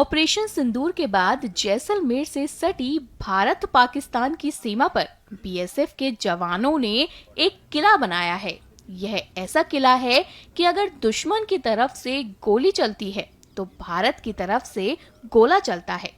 Operation सिंदूर के बाद जैसलमेर से सटी भारत पाकिस्तान की सीमा पर बीएसएफ के जवानों ने एक किला बनाया है। यह ऐसा किला है कि अगर दुश्मन की तरफ से गोली चलती है तो भारत की तरफ से गोला चलता है।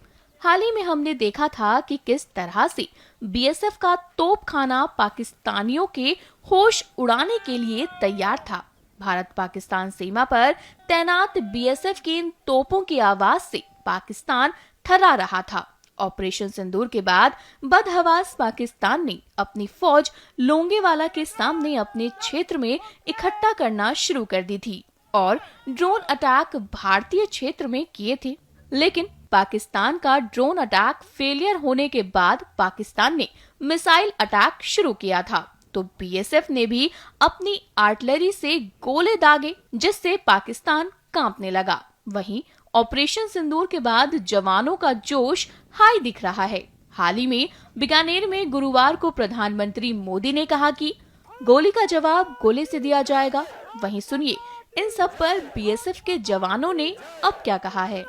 हाल ही में हमने देखा था कि किस तरह से बीएसएफ का तोपखाना पाकिस्तानियों के होश उड़ाने के लिए तैयार था। भारत पाकिस्तान सीमा पर तैनात बीएसएफ की इन तोपों की आवाज से पाकिस्तान थर्रा रहा था। ऑपरेशन सिंदूर के बाद बदहवास पाकिस्तान ने अपनी फौज लोंगेवाला के सामने अपने क्षेत्र में इकट्ठा करना शुरू कर दी थी और ड्रोन अटैक भारतीय क्षेत्र में किए थे। लेकिन पाकिस्तान का ड्रोन अटैक फेलियर होने के बाद पाकिस्तान ने मिसाइल अटैक शुरू किया था, तो बीएसएफ ने भी अपनी आर्टिलरी से गोले दागे, जिससे पाकिस्तान कांपने लगा। वहीं ऑपरेशन सिंदूर के बाद जवानों का जोश हाई दिख रहा है। हाल ही में बीकानेर में गुरुवार को प्रधानमंत्री मोदी ने कहा कि गोली का जवाब गोले से दिया जाएगा। वहीं सुनिए इन सब पर बीएसएफ के जवानों ने अब क्या कहा है।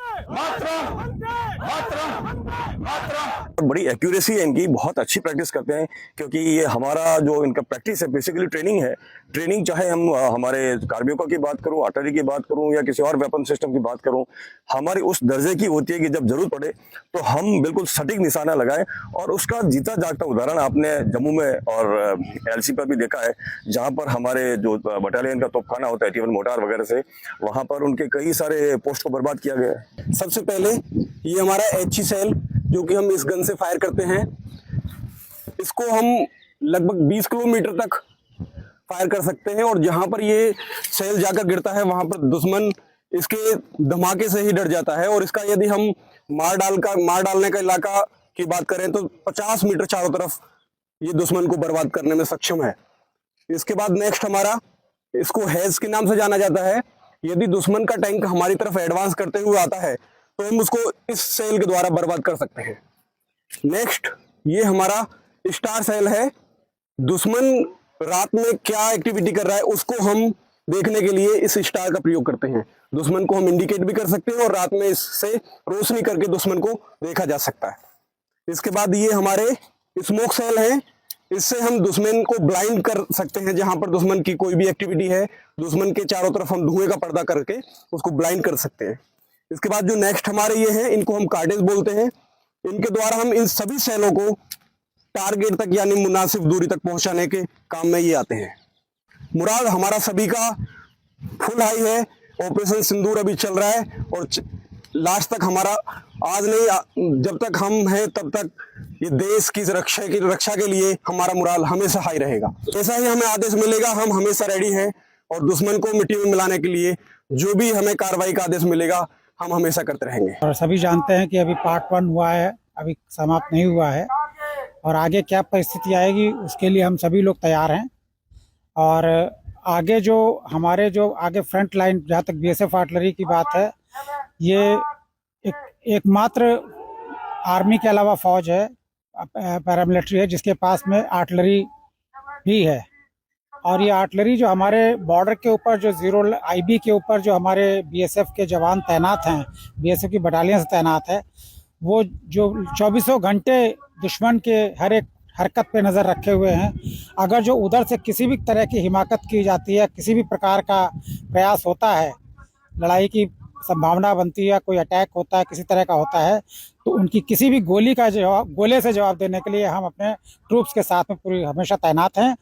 बड़ी एक्यूरेसी है इनकी, बहुत अच्छी प्रैक्टिस करते हैं, क्योंकि ये हमारा जो इनका प्रैक्टिस है बेसिकली ट्रेनिंग है। ट्रेनिंग चाहे हम हमारे कार्बियों की बात करूं, आर्टिलरी की बात करूं या किसी और वेपन सिस्टम की बात करूं, हमारी उस दर्जे की होती है कि जब जरूरत पड़े तो हम बिल्कुल सटीक निशाना लगाएं। और उसका जीता जागता उदाहरण आपने जम्मू में और एलसी पर भी देखा है, जहां पर हमारे जो बटालियन का तोपखाना होता है टी-1 मोर्टार वगैरह से, वहां पर उनके कई सारे पोस्ट को बर्बाद किया गया है। सबसे पहले ये हमारा HE सेल जो कि हम इस गन से फायर करते हैं, इसको हम लगभग 20 किलोमीटर तक फायर कर सकते हैं। और जहां पर ये सेल जाकर गिरता है वहां पर दुश्मन इसके धमाके से ही डर जाता है। और इसका यदि हम मार डालने का इलाका की बात करें तो 50 मीटर चारों तरफ ये दुश्मन को बर्बाद करने में सक्षम है। इसके बाद नेक्स्ट हमारा, इसको हेज के नाम से जाना जाता है। यदि दुश्मन का टैंक हमारी तरफ एडवांस करते हुए आता है तो हम उसको इस सेल के द्वारा बर्बाद कर सकते हैं। नेक्स्ट ये हमारा स्टार सेल है। दुश्मन रात में क्या एक्टिविटी कर रहा है उसको हम देखने के लिए इस स्टार का प्रयोग करते हैं। दुश्मन को हम इंडिकेट भी कर सकते हैं और रात में इससे रोशनी करके दुश्मन को देखा जा सकता है। इसके बाद ये हमारे स्मोक सेल है। इससे हम दुश्मन को ब्लाइंड कर सकते हैं। जहां पर दुश्मन की कोई भी एक्टिविटी है, दुश्मन के चारों तरफ हम धुएं का पर्दा करके उसको ब्लाइंड कर सकते हैं। इसके बाद जो नेक्स्ट हमारे ये हैं, इनको हम कार्डेज बोलते हैं। इनके द्वारा हम इन सभी सेलों को टारगेट तक यानी मुनासिब दूरी तक पहुंचाने के काम में ये आते हैं। मुराद हमारा सभी का फुल हाई है। ऑपरेशन सिंदूर अभी चल रहा है और लास्ट तक हमारा, आज नहीं जब तक हम हैं तब तक ये देश की रक्षा के लिए हमारा मुराल हमेशा हाई रहेगा। ऐसा ही हमें आदेश मिलेगा, हम हमेशा रेडी हैं। और दुश्मन को मिट्टी में मिलाने के लिए जो भी हमें कार्रवाई का आदेश मिलेगा हम हमेशा करते रहेंगे। और सभी जानते हैं कि अभी पार्ट 1 हुआ है, अभी समाप्त नहीं हुआ है और आगे क्या परिस्थिति आएगी उसके लिए हम सभी लोग तैयार हैं। और आगे जो हमारे आगे फ्रंट लाइन, जहाँ तक बीएसएफ आर्टिलरी की बात है, ये एकमात्र आर्मी के अलावा फौज है, पैरामिलिट्री है, जिसके पास में आर्टिलरी भी है। और ये आर्टिलरी जो हमारे बॉर्डर के ऊपर, जो 0 IB के ऊपर जो हमारे बीएसएफ के जवान तैनात हैं, बीएसएफ की बटालियन से तैनात है, वो जो 24 घंटे दुश्मन के हर एक हरकत पे नज़र रखे हुए हैं। अगर जो उधर से किसी भी तरह की हिमाकत की जाती है, किसी भी प्रकार का प्रयास होता है, लड़ाई की संभावना बनती है, कोई अटैक होता है, किसी तरह का होता है, तो उनकी किसी भी गोले से जवाब देने के लिए हम अपने ट्रूप्स के साथ में पूरी हमेशा तैनात हैं।